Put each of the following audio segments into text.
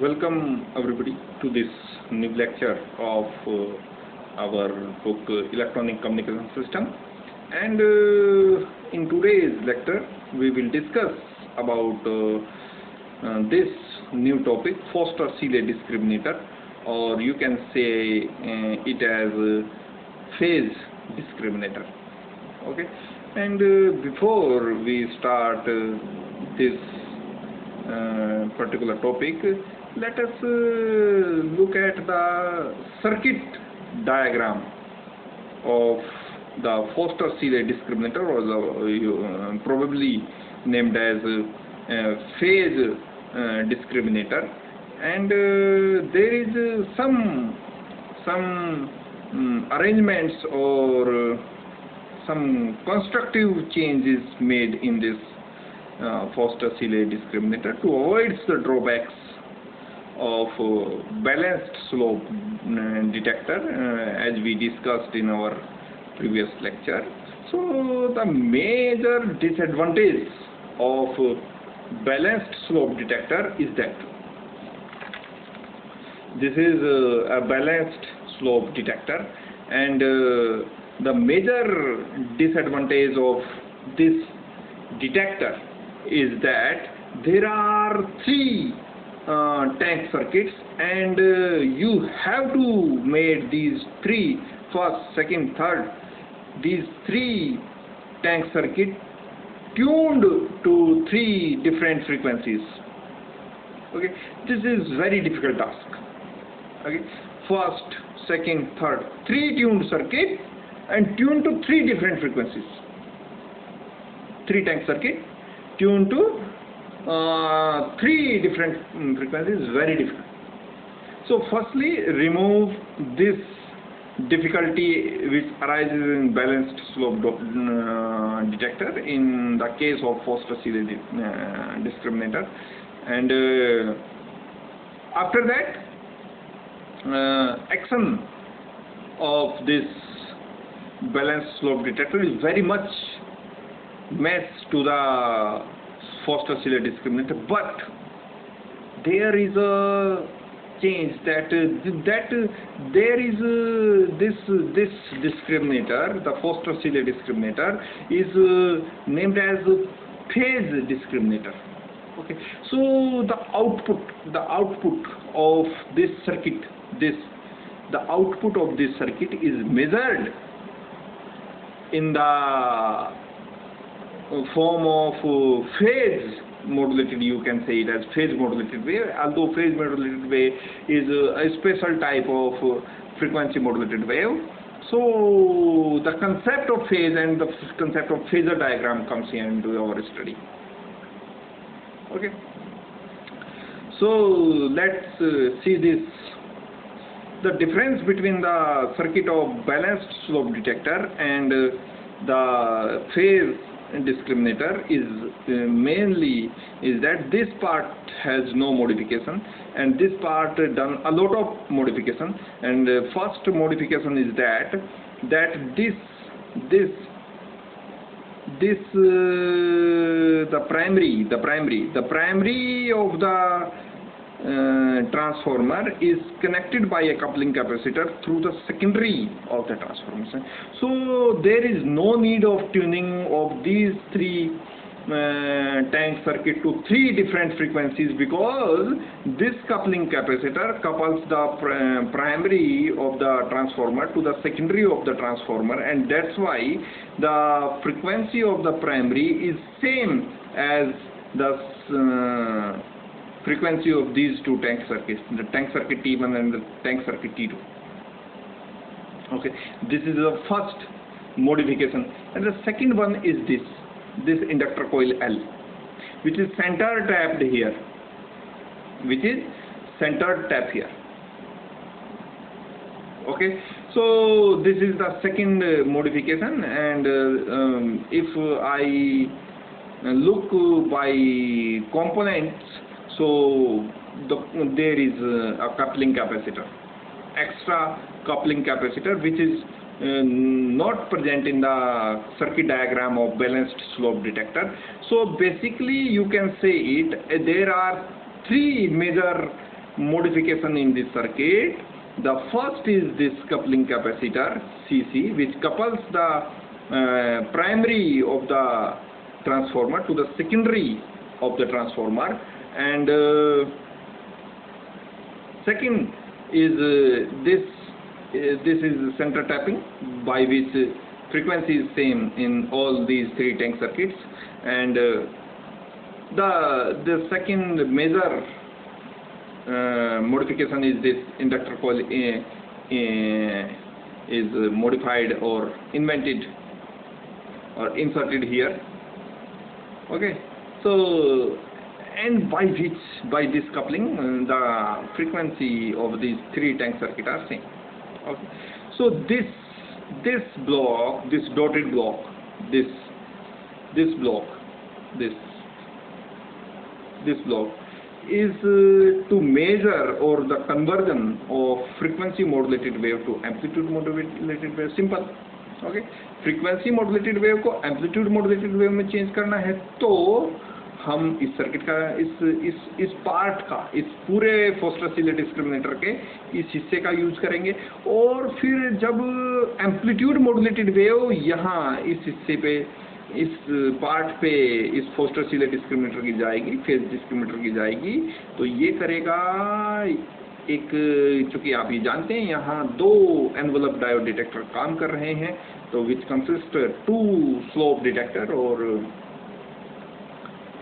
Welcome everybody to this new lecture of our book Electronic Communication System, and in today's lecture we will discuss about this new topic, Foster-Seeley discriminator, or you can say it as phase discriminator. Okay, and before we start this particular topic, let us look at the circuit diagram of the Foster-Seeley discriminator, or probably named as phase discriminator. And there is some arrangements or some constructive changes made in this Foster-Seeley discriminator to avoid the drawbacks of balanced slope detector, as we discussed in our previous lecture. So the major disadvantage of balanced slope detector is that this is a balanced slope detector, and the major disadvantage of this detector is that there are three tank circuits, and you have to make these three, first, second, third, these three tank circuit tuned to three different frequencies. Okay, this is very difficult task. Okay, first, second, third, three tuned circuit and tuned to three different frequencies. Three tank circuit tuned to three different frequencies is very difficult. So firstly, remove this difficulty which arises in balanced slope detector in the case of Foster-Seeley discriminator, and after that action of this balanced slope detector is very much matched to the Foster-Seeley discriminator, but there is a change that there is this discriminator, the Foster-Seeley discriminator, is named as phase discriminator. Okay, so the output of this circuit, the output of this circuit is measured in the form of phase modulated, you can say it as phase modulated wave, although phase modulated wave is a special type of frequency modulated wave. So the concept of phase and the concept of Phasor diagram comes here into our study. Okay, so let's see this. The difference between the circuit of balanced slope detector and the phase discriminator is mainly is that this part has no modification, and this part done a lot of modification. And first modification is that the primary of the transformer is connected by a coupling capacitor through the secondary of the transformer. So there is no need of tuning of these three tank circuit to three different frequencies, because this coupling capacitor couples the primary of the transformer to the secondary of the transformer, and that's why the frequency of the primary is same as the frequency of these two tank circuits, the tank circuit T1 and the tank circuit T2. Okay, this is the first modification, and the second one is this inductor coil L, which is center tapped here, Okay, so this is the second modification, and if I look by components, so there is a coupling capacitor, extra coupling capacitor, which is not present in the circuit diagram of balanced slope detector. So basically you can say it, there are three major modification in this circuit. The first is this coupling capacitor CC, which couples the primary of the transformer to the secondary of the transformer, and second is this is center tapping, by which frequency is same in all these three tank circuits, and the second major modification is this inductor coil is modified or invented or inserted here. Okay, so and by this coupling the frequency of these three tank circuits are same. Okay, so this block, this dotted block, this block is to measure or the conversion of frequency modulated wave to amplitude modulated wave. Simple. Okay, frequency modulated wave को amplitude modulated wave में change करना है, तो हम इस circuit का इस part का, इस पूरे फोस्टर-सीले डिस्क्रिमिनेटर के इस हिस्से का यूज करेंगे, और फिर जब एम्पलीट्यूड मॉड्यूलेटेड वेव यहाँ इस हिस्से पे, इस पार्ट पे इस फोस्टर-सीले डिस्क्रिमिनेटर की जाएगी, फेज डिस्क्रिमिनेटर की जाएगी, तो ये करेगा एक, चूंकि आप ये जानते हैं यहाँ दो एनवलप डायोड डिटेक्टर काम कर रहे हैं, तो which consist to slope detector और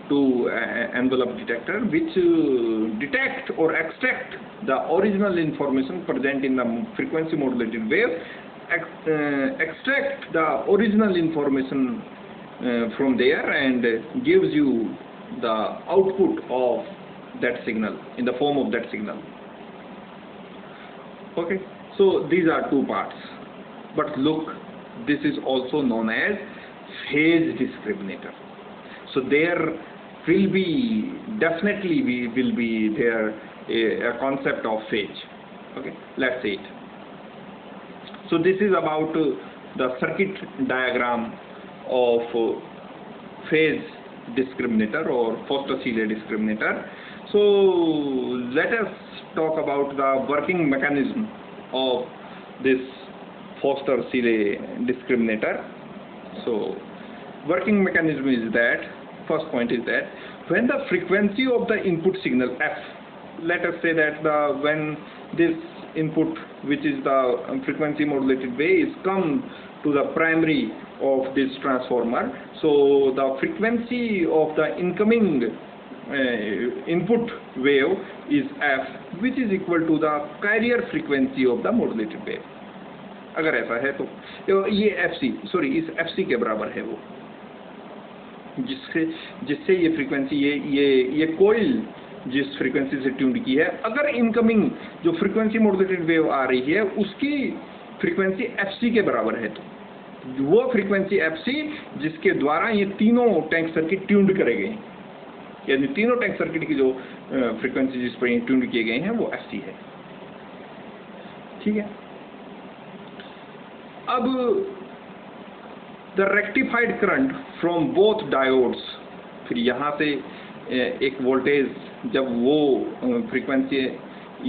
to envelope detector, which detect or extract the original information present in the frequency modulated wave, extract the original information from there and gives you the output of that signal in the form of that signal. Okay, so these are two parts, but look, this is also known as phase discriminator. So there will be, definitely will be there a concept of phase. Okay, let's see it. So this is about the circuit diagram of phase discriminator or Foster-Seeley discriminator. So let us talk about the working mechanism of this Foster-Seeley discriminator. So working mechanism is that, first point is that when the frequency of the input signal f, let us say that when this input, which is the frequency modulated wave, is come to the primary of this transformer, so the frequency of the incoming input wave is f, which is equal to the carrier frequency of the modulated wave. अगर ऐसा है तो ये fc, sorry इस fc के बराबर है वो, जिससे ये फ्रीक्वेंसी, ये कोइल जिस फ्रीक्वेंसी से ट्यून्ड की है, अगर इनकमिंग जो फ्रीक्वेंसी मॉड्यूलेटेड वेव आ रही है उसकी फ्रीक्वेंसी fc के बराबर है, तो वो फ्रीक्वेंसी fc जिसके द्वारा ये तीनों टैंक सर्किट ट्यून्ड करे गए, यानी तीनों टैंक सर्किट की जो फ्रीक्वेंसी जिस पर ट्यून्ड किए गए हैं वो fc है. ठीक है, अब the rectified current from both diodes, फिर यहाँ से एक वोल्टेज, जब वो फ्रीक्वेंसी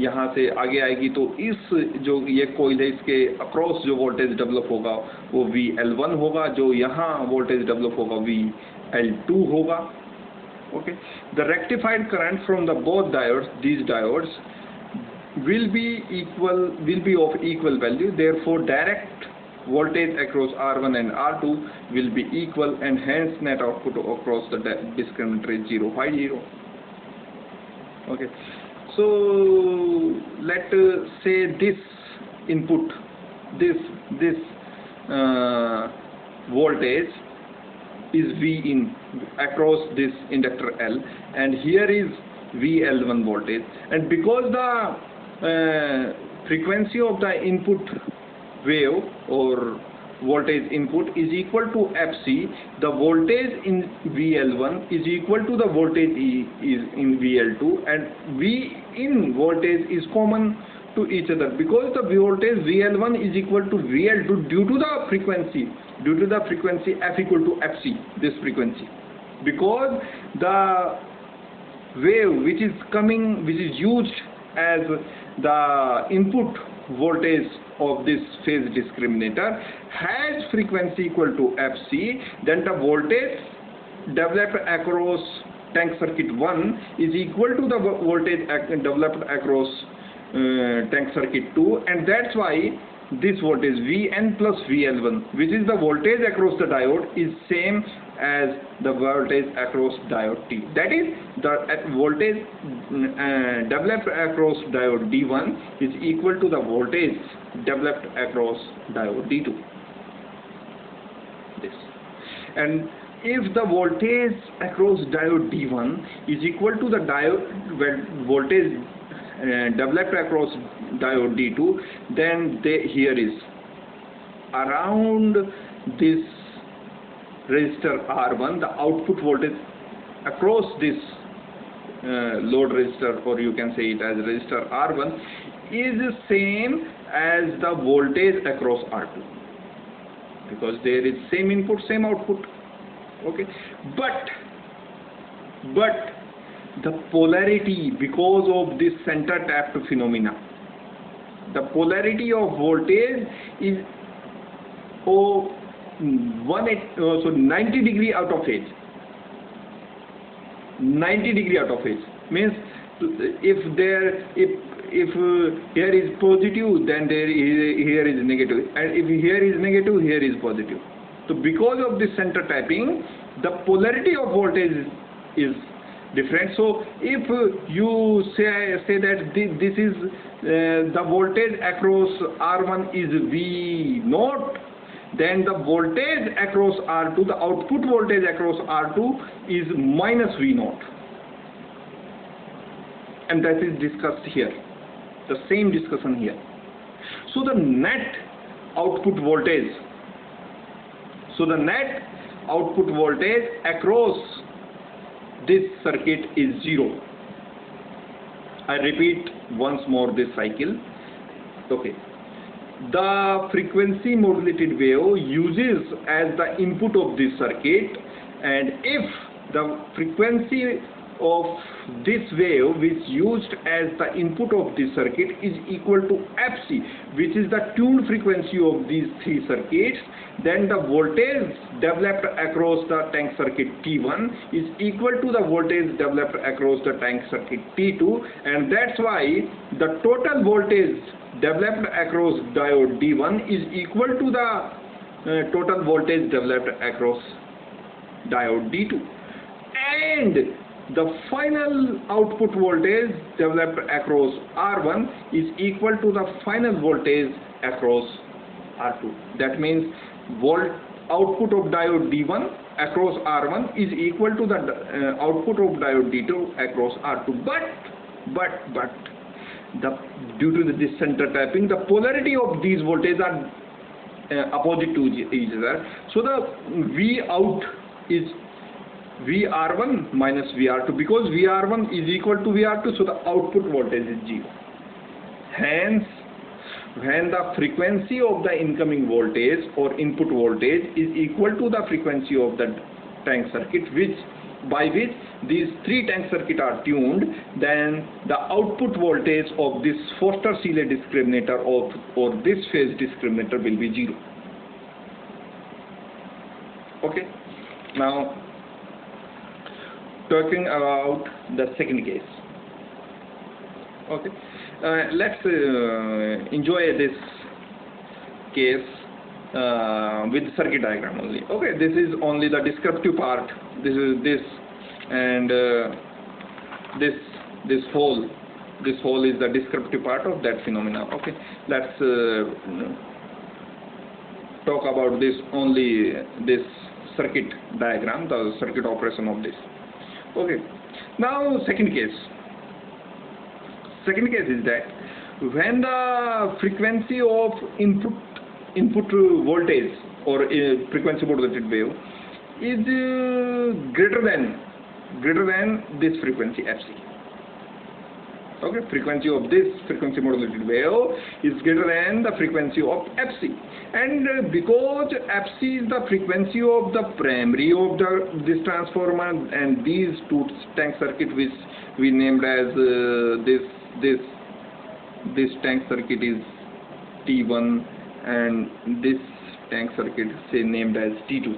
यहाँ से आगे आएगी तो इस जो ये कोइल है इसके अक्रॉस जो वोल्टेज डेवलप होगा वो VL1 होगा, जो यहाँ वोल्टेज डेवलप होगा VL2 होगा. Okay, the rectified current from the both diodes, these diodes will be of equal value, therefore direct voltage across R1 and R2 will be equal, and hence net output across the discriminator is 0, phi 0. Okay, so let say this input, this voltage is V in across this inductor L, and here is VL1 voltage, and because the frequency of the input wave or voltage input is equal to fc, the voltage in VL1 is equal to the voltage is in VL2, and V in voltage is common to each other, because the voltage VL1 is equal to VL2 due to the frequency f equal to fc, this frequency, because the wave which is coming, which is used as the input voltage of this phase discriminator has frequency equal to Fc, then the voltage developed across tank circuit 1 is equal to the voltage developed across tank circuit 2, and that's why this voltage Vn plus VL1, which is the voltage across the diode, is same as the voltage across diode T. That is, the voltage developed across diode D1 is equal to the voltage developed across diode D2. This. And if the voltage across diode D1 is equal to the diode voltage developed across diode D2, then here is around this resistor R1, the output voltage across this load resistor, or you can say it as resistor R1, is same as the voltage across R2, because there is same input, same output. Okay, but the polarity, because of this center tapped phenomena, the polarity of voltage is 90 degree out of phase. 90 degree out of phase means if here is positive, then here is negative, and if here is negative, here is positive. So because of this center tapping, the polarity of voltage is different. So if you say that this is the voltage across R1 is V0, then the voltage across R2, the output voltage across R2 is minus V0, and that is discussed here, the same discussion here. So the net output voltage, across this circuit is 0. I repeat once more this cycle. Okay. The frequency modulated wave uses as the input of this circuit, and if the frequency of this wave which used as the input of this circuit is equal to Fc, which is the tuned frequency of these three circuits, then the voltage developed across the tank circuit T1 is equal to the voltage developed across the tank circuit T2, and that's why the total voltage developed across diode D1 is equal to the total voltage developed across diode D2, and the final output voltage developed across R1 is equal to the final voltage across R2. That means output of diode D1 across R1 is equal to the output of diode D2 across R2. But due to this center tapping, the polarity of these voltages are opposite to each other. So the V out is VR1 minus VR2, because VR1 is equal to VR2, so the output voltage is 0. Hence, when the frequency of the incoming voltage or input voltage is equal to the frequency of the tank circuit, by which these three tank circuits are tuned, then the output voltage of this Foster-Seeley discriminator or this phase discriminator will be 0. Okay. Now, talking about the second case. Okay, let's enjoy this case with circuit diagram only. Okay, this is only the descriptive part. This is this, and this whole is the descriptive part of that phenomena. Okay, let's talk about this only, this circuit diagram, the circuit operation of this. Okay, now second case. Second case is that when the frequency of input voltage or frequency modulated wave is greater than this frequency Fc. Okay, frequency of this frequency modulated wave is greater than the frequency of Fc, and because Fc is the frequency of the primary of this transformer, and these two tank circuit which we named as this this tank circuit is T1 and this tank circuit say named as T2.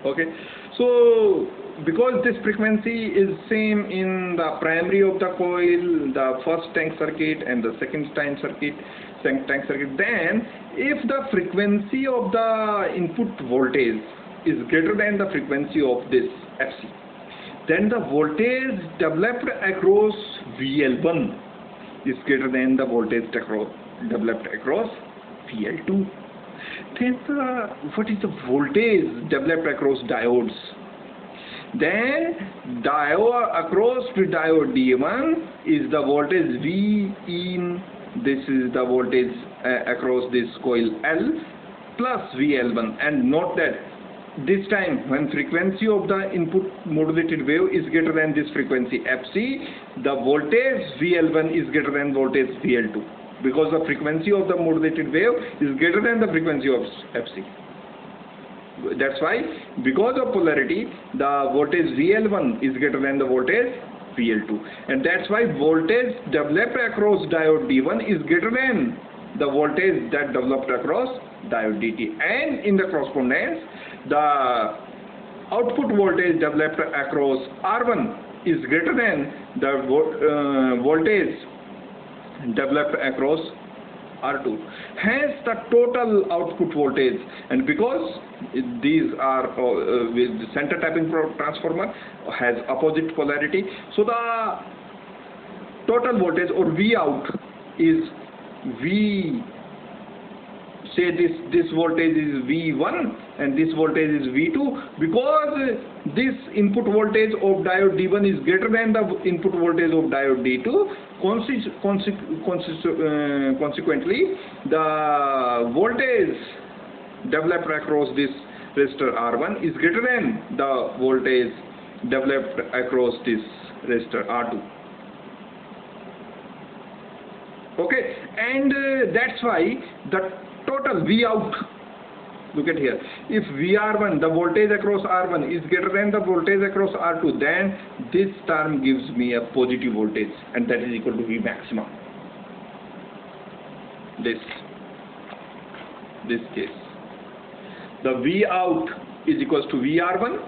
Okay, so because this frequency is same in the primary of the coil, the first tank circuit and the second tank circuit, then if the frequency of the input voltage is greater than the frequency of this Fc, then the voltage developed across VL1 is greater than the voltage developed across VL2. Then what is the voltage developed across diodes? Then across the diode D1 is the voltage V in, this is the voltage across this coil L plus VL1. And note that this time when frequency of the input modulated wave is greater than this frequency Fc, the voltage VL1 is greater than voltage VL2, because the frequency of the modulated wave is greater than the frequency of Fc. That's why, because of polarity, the voltage VL1 is greater than the voltage VL2, and that's why voltage developed across diode D1 is greater than the voltage that developed across diode DT, and in the correspondence, the output voltage developed across R1 is greater than the voltage developed across R2. Hence the total output voltage, and because these are with the center tapping transformer has opposite polarity, so the total voltage or V out is V, say this voltage is V1 and this voltage is V2, because this input voltage of diode D1 is greater than the input voltage of diode D2. Consequently, the voltage developed across this resistor R1 is greater than the voltage developed across this resistor R2. Okay, and that's why the total V out, look at here, if VR1, the voltage across R1 is greater than the voltage across R2, then this term gives me a positive voltage, and that is equal to V maximum. This case, the V out is equals to VR1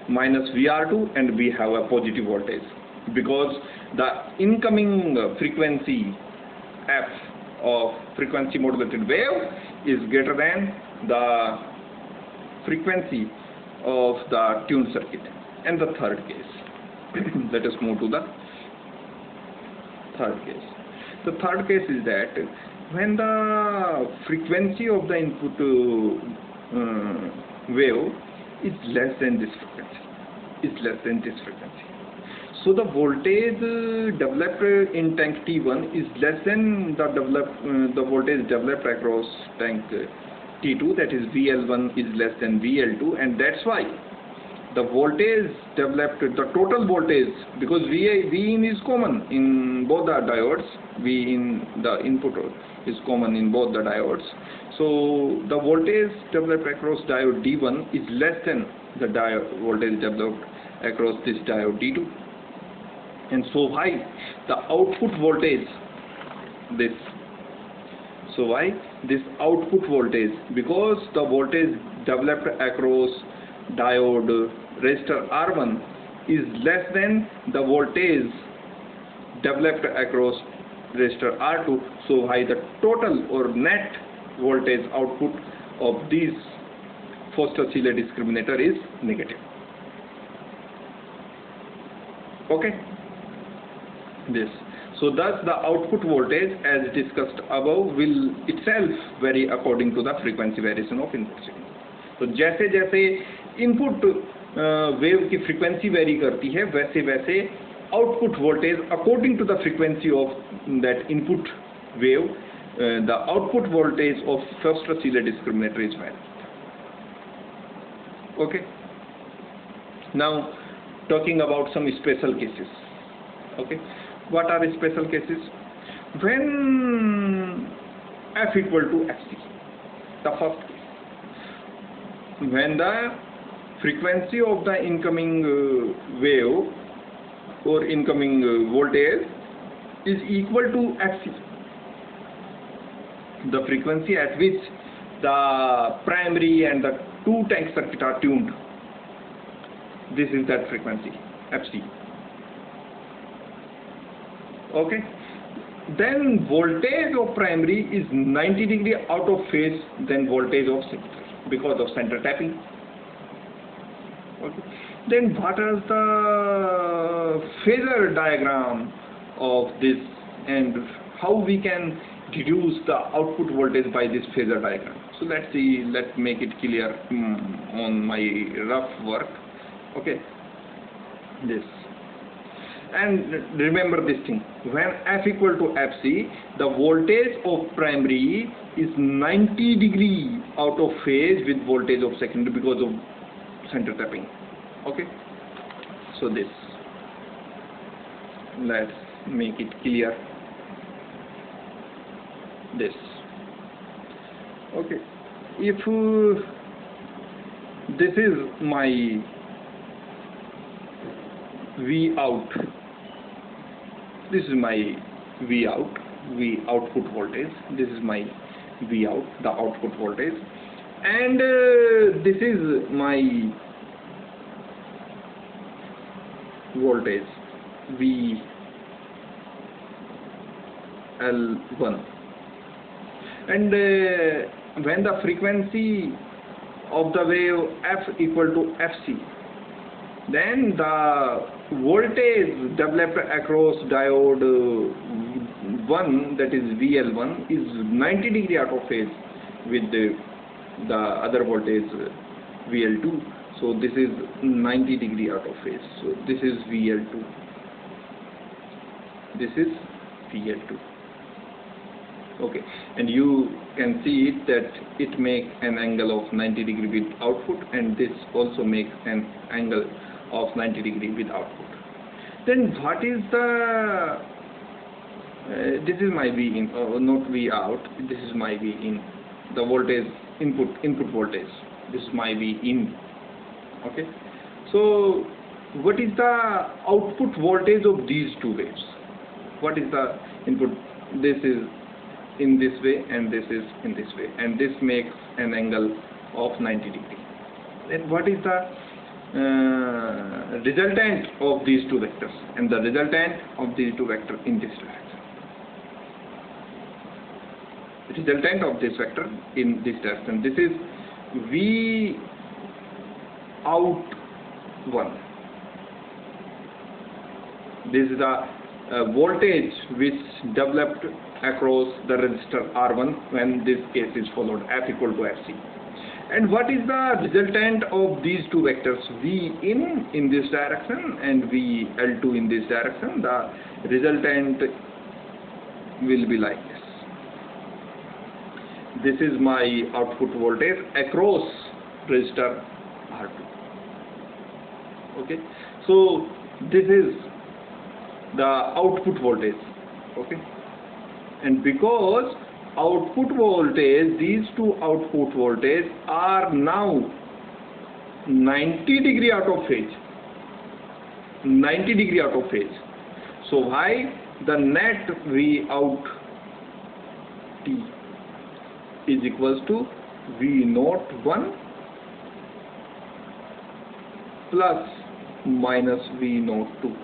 minus VR2, and we have a positive voltage because the incoming frequency F of frequency modulated wave is greater than the frequency of the tuned circuit. And the third case, let us move to the third case. The third case is that when the frequency of the input wave is less than this frequency, so the voltage developed in tank T1 is less than the voltage developed across tank T2, that is VL1 is less than VL2, and that's why the voltage developed, the total voltage, because V in is common in both the diodes, V in the input is common in both the diodes, so the voltage developed across diode D1 is less than the voltage developed across this diode D2. And so why the output voltage this? So why this output voltage? Because the voltage developed across diode resistor R1 is less than the voltage developed across resistor R2. So why the total or net voltage output of this Foster-Seeley discriminator is negative. Okay. This. So thus the output voltage as discussed above will itself vary according to the frequency variation of input signal. तो जैसे जैसे input wave की frequency vary करती है, वैसे वैसे output voltage according to the frequency of that input wave, the output voltage of Foster-Seeley discriminator is varied. Okay. Now talking about some special cases. Okay. What are special cases? When F equal to Fc, the first case, when the frequency of the incoming wave or incoming voltage is equal to Fc, the frequency at which the primary and the two tank circuit are tuned. This is that frequency, Fc. Okay. Then voltage of primary is 90 degree out of phase than voltage of secondary because of center tapping. Okay. Then what is the Phasor diagram of this, and how we can deduce the output voltage by this Phasor diagram? So let's see, let's make it clear on my rough work. Okay, this, and remember this thing, when F equal to Fc, the voltage of primary is 90 degree out of phase with voltage of secondary because of center tapping. Okay, so this, let's make it clear, this. Okay, if this is my V out, this is my V out, V output voltage, this is my V out, the output voltage, and this is my voltage VL1, and when the frequency of the wave F equal to Fc, then the voltage developed across diode 1, that is VL1, is 90 degree out of phase with the other voltage VL2. So this is 90 degree out of phase. So this is VL2. This is VL2. Okay, and you can see it that it makes an angle of 90 degree with output, and this also makes an angle of 90 degree with output. Then what is the this is my V in, not V out, this is my V in, the voltage input voltage, this is my V in. Okay, so what is the output voltage of these two waves? What is the input? This is in this way and this is in this way, and this makes an angle of 90 degree. Then what is the resultant of these two vectors, and the resultant of these two vectors in this direction? Resultant of this vector in this direction, this is V out 1. This is the voltage which developed across the resistor R1 when this case is followed, F equal to Fc. And what is the resultant of these two vectors, V in this direction and VL2 in this direction? The resultant will be like this. This is my output voltage across resistor R2. Okay, so this is the output voltage. Okay, and because output voltage, these two output voltage are now 90 degree out of phase, 90 degree out of phase. So why the net V out T is equals to V01 plus minus V02,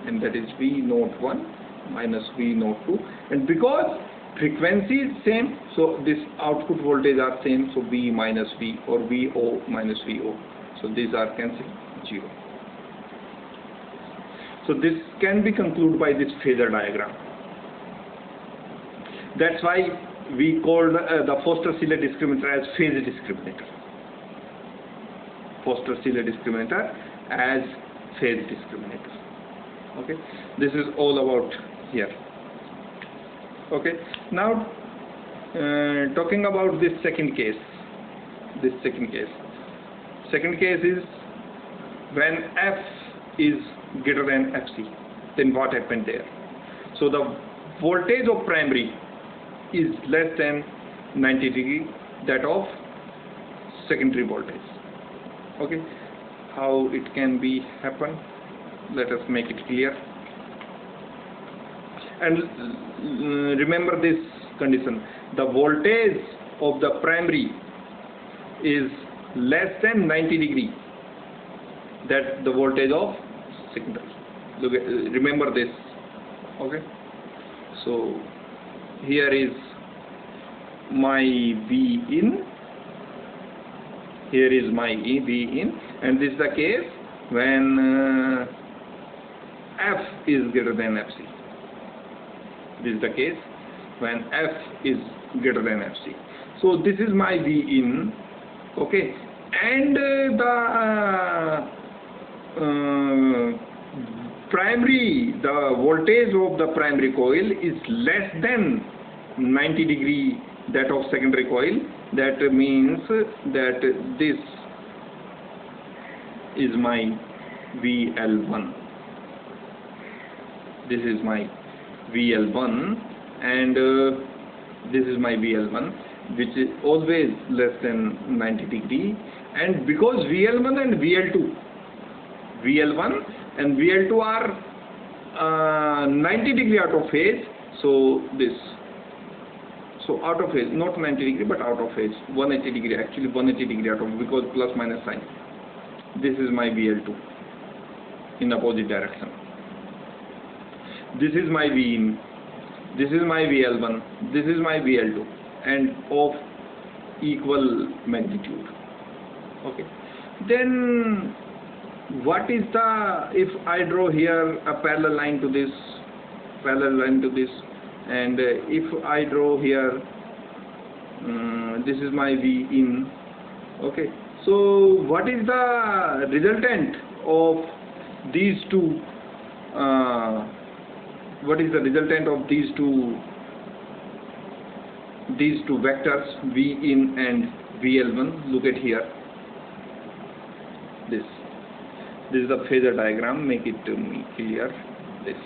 and that is V01 minus V02, and because frequency is same, so this output voltage are same, so V minus V or VO minus VO, so these are cancelled, 0. So this can be concluded by this Phasor diagram. That's why we called the Foster-Seeley discriminator as phase discriminator. Foster-Seeley discriminator as phase discriminator. Okay, this is all about here. Okay, now talking about this second case. Second case is when F is greater than Fc, then what happened there? So the voltage of primary is less than 90 degree that of secondary voltage. Okay, how it can be happen? Let us make it clear. And remember this condition: the voltage of the primary is less than 90 degree that the voltage of secondary. Look at, remember this. Okay, so here is my V in, here is my V in, and this is the case when F is greater than Fc. This is the case when F is greater than Fc. So this is my V in, okay, and the voltage of the primary coil is less than 90 degree that of secondary coil. That means that this is my VL1. This is my VL1, and this is my VL1, which is always less than 90 degree. And because VL1 and VL2 are 90 degree out of phase, so out of phase, not 90 degree but out of phase, 180 degree, actually 180 degree out of, because plus minus sign. This is my VL2 in opposite direction. This is my V in, this is my VL1, this is my VL2, and of equal magnitude. Okay, then what is the, if I draw here a parallel line to this, and if I draw here, this is my V in. Okay, so what is the resultant of these two? What is the resultant of these two vectors, V in and VL1? Look at here. This is the Phasor diagram. Make it clear. This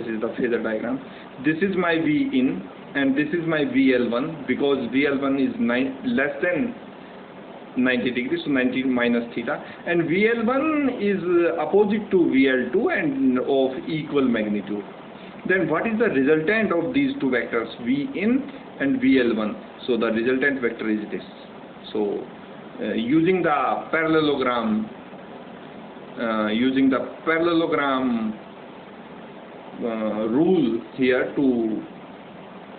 is the Phasor diagram. This is my V in and this is my VL1, because VL1 is less than 90 degrees, so 90 minus theta, and VL1 is opposite to VL2 and of equal magnitude. Then what is the resultant of these two vectors, V in and VL1? So the resultant vector is this. So using the parallelogram rule here to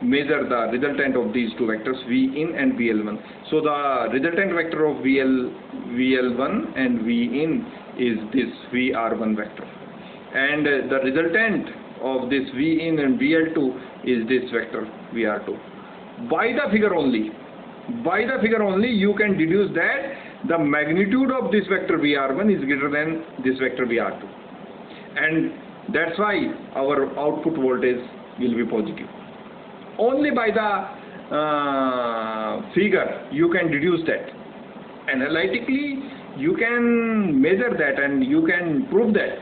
measure the resultant of these two vectors, V in and VL1. So the resultant vector of VL1 and V in is this VR1 vector, and the resultant of this V in and VL2 is this vector VR2. By the figure only you can deduce that the magnitude of this vector VR1 is greater than this vector VR2, and that's why our output voltage will be positive. Only by the figure you can deduce that. Analytically you can measure that and you can prove that,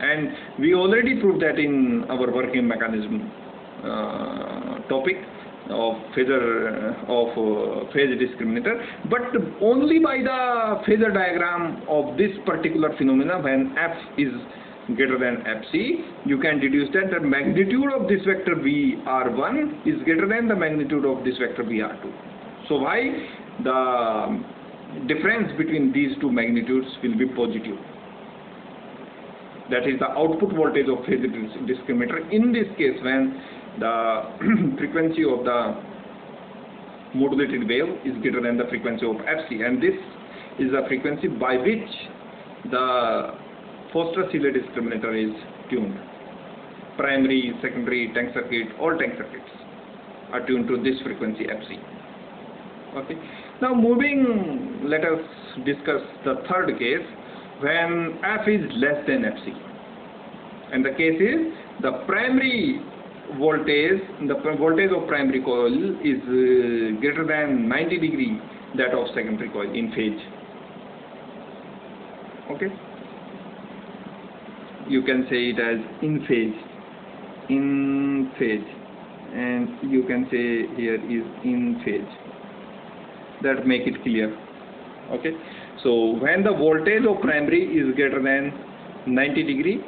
and we already proved that in our working mechanism topic of phase discriminator, but only by the Phasor diagram of this particular phenomena, when F is greater than Fc, you can deduce that the magnitude of this vector VR1 is greater than the magnitude of this vector VR2. So why? The difference between these two magnitudes will be positive. That is the output voltage of phase discriminator in this case when the frequency of the modulated wave is greater than the frequency of Fc, and this is the frequency by which the Foster-Seeley discriminator is tuned. Primary, secondary, tank circuit, all tank circuits are tuned to this frequency Fc. Okay. Now moving, let us discuss the third case when F is less than Fc, and the case is the primary voltage, voltage of primary coil is greater than 90 degree that of secondary coil in phase. Okay. You can say it as in phase, and you can say here is in phase. That make it clear. Okay. So when the voltage of primary is greater than 90 degree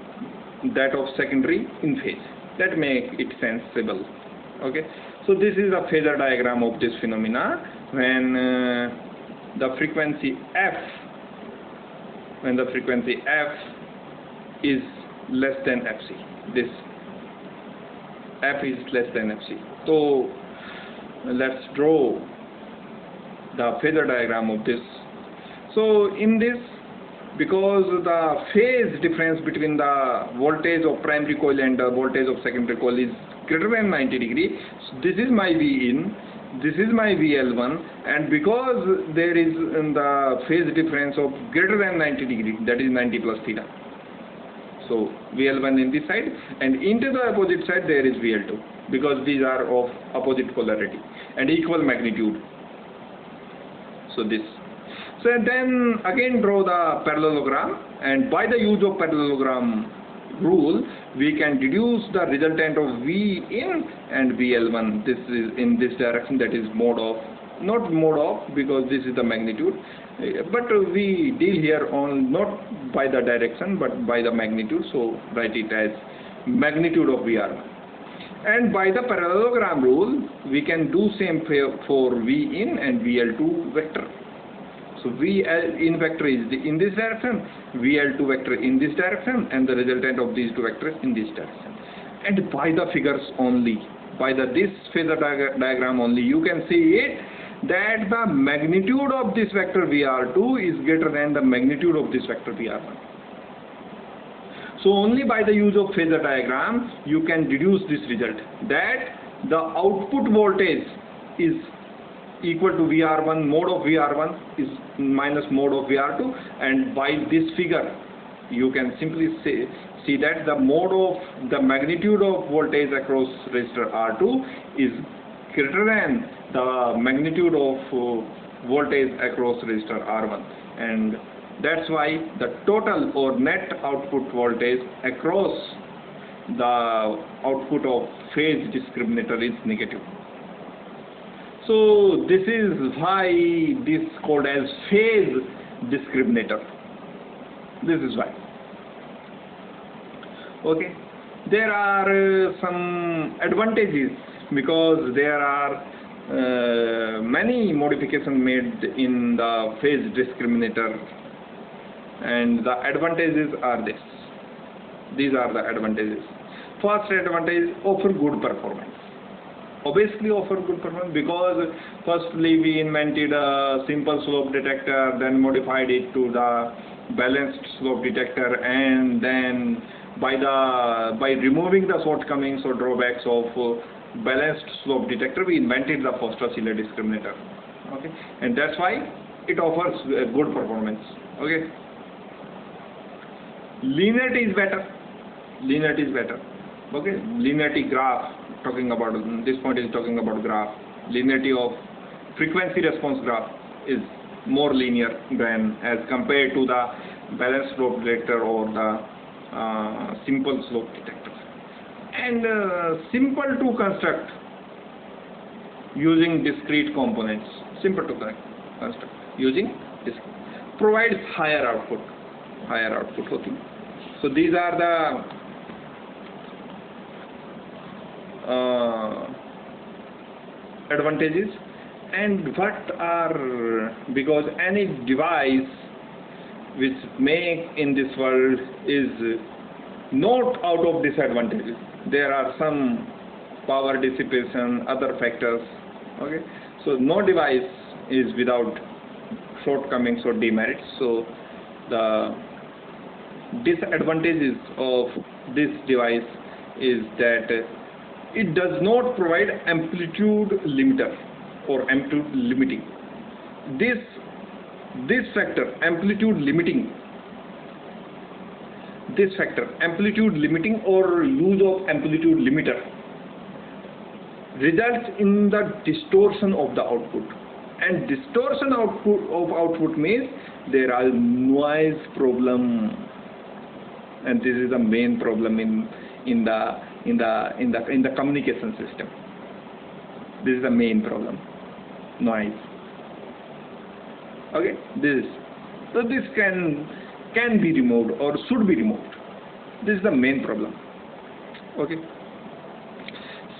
that of secondary in phase. That make it sensible. Okay, so this is a phasor diagram of this phenomena when the frequency f is less than fc. This f is less than fc. So let's draw the phasor diagram of this. So in this, because the phase difference between the voltage of primary coil and the voltage of secondary coil is greater than 90 degree, so this is my V in, this is my VL1, and because there is the phase difference of greater than 90 degree, that is 90 plus theta. So VL1 in this side, and into the opposite side there is VL2, because these are of opposite polarity and equal magnitude. So this. So then again draw the parallelogram, and by the use of parallelogram rule we can deduce the resultant of V in and VL1. This is in this direction, that is mode of, not mode of because this is the magnitude, but we deal here on not by the direction but by the magnitude, so write it as magnitude of VR1. And by the parallelogram rule we can do same for V in and VL2 vector. So VL in vector is in this direction, VL2 vector in this direction, and the resultant of these two vectors in this direction. And by the figures only, by this phasor diagram only, you can see it that the magnitude of this vector VR2 is greater than the magnitude of this vector VR1. So only by the use of phasor diagram you can deduce this result, that the output voltage is equal to VR1, mode of VR1 is minus mode of VR2, and by this figure you can simply see that the mode of the magnitude of voltage across resistor R2 is greater than the magnitude of voltage across resistor R1, and that's why the total or net output voltage across the output of phase discriminator is negative. So this is why this is called as phase discriminator. This is why. Okay, there are some advantages because there are many modifications made in the phase discriminator, and the advantages are this. These are the advantages. First advantage, offer good performance. Obviously offer good performance because firstly we invented a simple slope detector, then modified it to the balanced slope detector, and then by removing the shortcomings or drawbacks of balanced slope detector, we invented the Foster-Seeley discriminator. Okay, and that's why it offers good performance. Okay, linearity is better. Linearity is better. Okay, linearity graph, talking about this point is talking about graph. Linearity of frequency response graph is more linear than as compared to the balanced slope detector or the simple slope detector, and simple to construct using discrete components. Simple to construct using discrete, provides higher output. Okay. So these are the advantages. And what are, because any device which make in this world is not out of disadvantages. There are some power dissipation, other factors. Okay, so no device is without shortcomings or demerits. So the disadvantages of this device is that it does not provide amplitude limiter or amplitude limiting. This factor, amplitude limiting, or use of amplitude limiter results in the distortion of the output, and distortion of output means there are noise problem, and this is the main problem in the communication system. This is the main problem, noise. Okay, so this can be removed or should be removed. This is the main problem. Okay.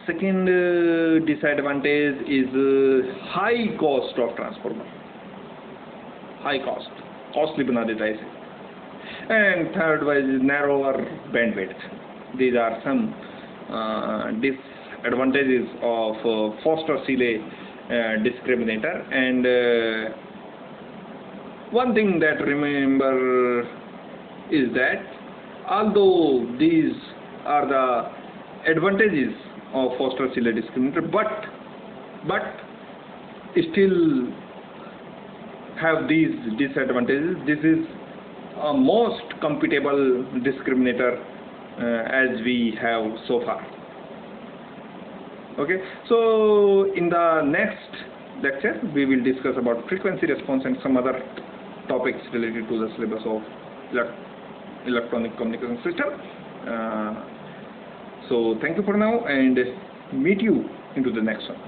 Second disadvantage is high cost of transformer. High cost, costly बना देता है इसे. And third one is narrower bandwidth. These are some disadvantages of Foster-Seeley discriminator. And one thing that remember is that although these are the advantages of Foster-Seeley discriminator, but still have these disadvantages. This is a most compatible discriminator as we have so far. Okay, so in the next lecture we will discuss about frequency response and some other topics related to the syllabus of electronic communication system. So thank you for now, and meet you into the next one.